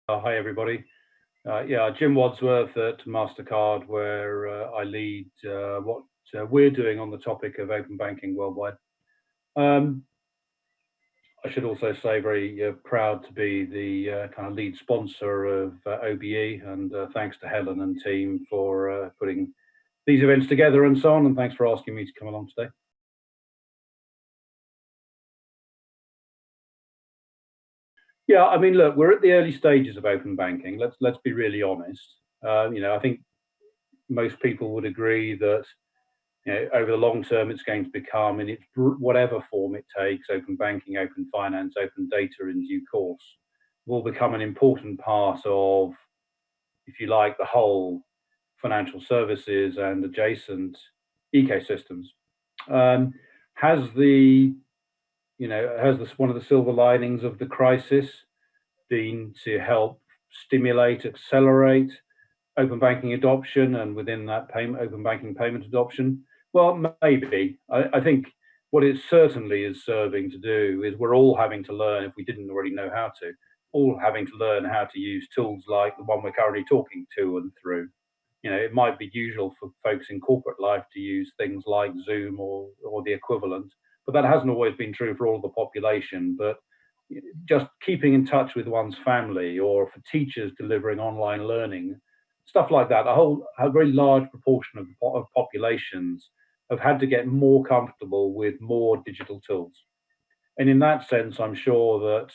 Hi, everybody. Yeah, Jim Wadsworth at Mastercard, where I lead what we're doing on the topic of open banking worldwide. Um, I should also say very proud to be the kind of lead sponsor of OBE, and thanks to Helen and team for putting these events together and so on, and thanks for asking me to come along today. Yeah, I mean, look, we're at the early stages of open banking. Let's be really honest. I think most people would agree that over the long term, it's going to become, in its whatever form it takes, open banking, open finance, open data in due course, will become an important part of, if you like, the whole financial services and adjacent ecosystems. Um, has the, has this one of the silver linings of the crisis been to help stimulate, accelerate open banking adoption, and within that open banking payment adoption? Well, maybe. I think what it certainly is serving to do is we're all having to learn, if we didn't already know how to, all having to learn how to use tools like the one we're currently talking to and through. It might be usual for folks in corporate life to use things like Zoom or the equivalent, but that hasn't always been true for all of the population. But just keeping in touch with one's family, or for teachers delivering online learning, stuff like that. A very large proportion of populations have had to get more comfortable with more digital tools. And in that sense, I'm sure that,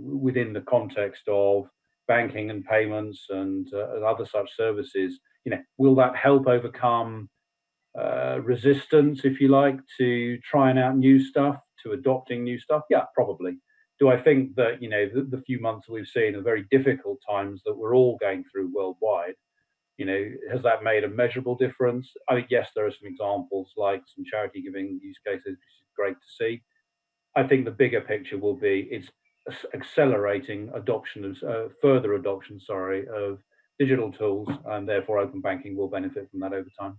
within the context of banking and payments and other such services, will that help overcome resistance, if you like, to trying out new stuff, to adopting new stuff? Yeah, probably. Do I think that, the few months we've seen are very difficult times that we're all going through worldwide? Has that made a measurable difference? I mean, yes, there are some examples like some charity giving use cases, which is great to see. I think the bigger picture will be it's accelerating adoption of further adoption, sorry, of digital tools, and therefore open banking will benefit from that over time.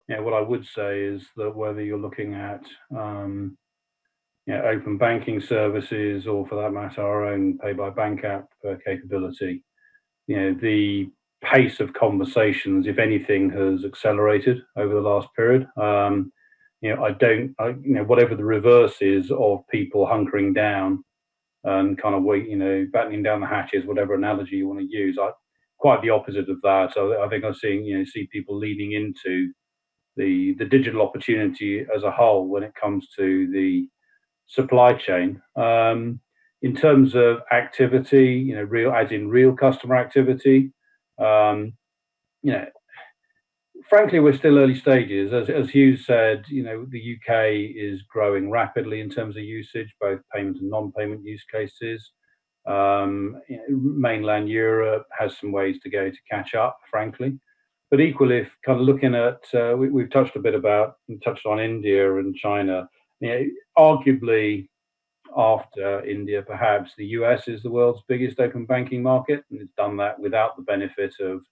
What I would say is that whether you're looking at open banking services, or for that matter, our own pay by bank app capability, the pace of conversations, if anything, has accelerated over the last period. Whatever the reverse is of people hunkering down and kind of battening down the hatches, whatever analogy you want to use, quite the opposite of that. So I think I'm seeing, see people leaning into the digital opportunity as a whole when it comes to the supply chain. In terms of activity, real as in real customer activity, um, you know, frankly, we're still early stages. As Hugh said, the UK is growing rapidly in terms of usage, both payment and non-payment use cases. Mainland Europe has some ways to go to catch up, frankly. But equally, if kind of looking at, we've touched on India and China. Arguably, after India, perhaps the US is the world's biggest open banking market, and it's done that without the benefit of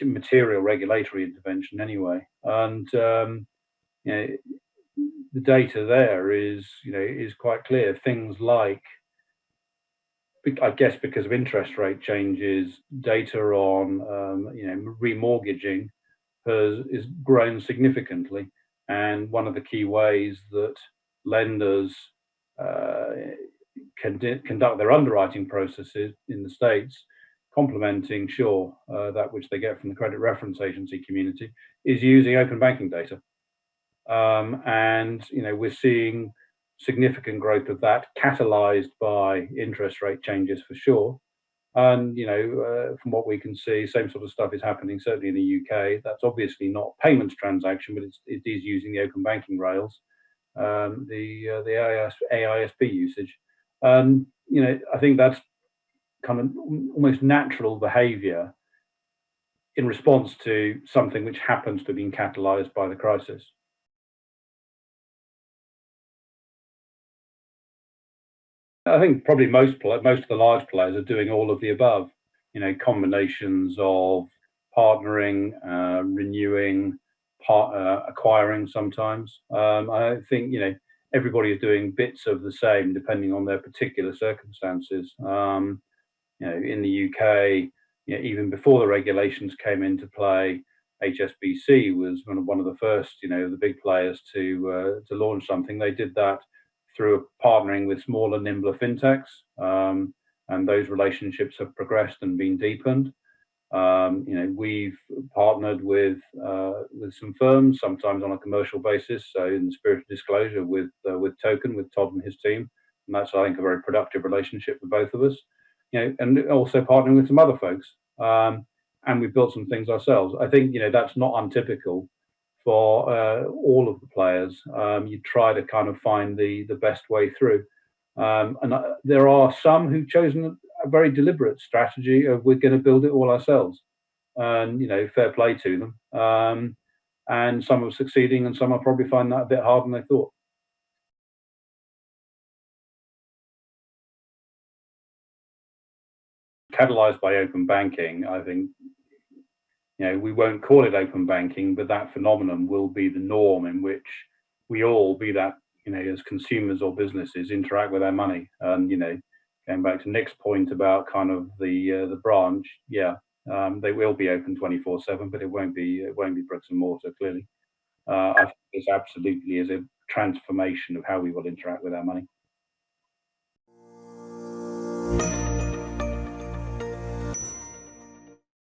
material regulatory intervention anyway. And you know, the data there is quite clear. Things like, I guess, because of interest rate changes, data on remortgaging is grown significantly. And one of the key ways that lenders uh, conduct their underwriting processes in the States, complementing, sure, that which they get from the credit reference agency community, is using open banking data. And we're seeing significant growth of that, catalyzed by interest rate changes for sure. And from what we can see, same sort of stuff is happening certainly in the UK. That's obviously not payments transaction, but it is using the open banking rails, the AISP usage. And I think that's kind of almost natural behaviour in response to something which happens to have been catalysed by the crisis. I think probably most of the large players are doing all of the above. Combinations of partnering, renewing, acquiring sometimes. I think everybody is doing bits of the same depending on their particular circumstances. In the UK, even before the regulations came into play, HSBC was one of the first, the big players to launch something. They did that through partnering with smaller, nimbler FinTechs, and those relationships have progressed and been deepened. We've partnered with some firms, sometimes on a commercial basis. So, in the spirit of disclosure, with Token, with Todd and his team, and that's, I think, a very productive relationship for both of us. And also partnering with some other folks, and we've built some things ourselves. I think that's not untypical for all of the players. You try to kind of find the best way through, and there are some who've chosen a very deliberate strategy of we're going to build it all ourselves, and fair play to them. And some are succeeding, and some are probably finding that a bit harder than they thought. Catalyzed by open banking, I think we won't call it open banking, but that phenomenon will be the norm in which we all, be that as consumers or businesses, interact with our money. And going back to Nick's point about kind of the branch, yeah, they will be open 24/7, but it won't be bricks and mortar. Clearly, I think this absolutely is a transformation of how we will interact with our money.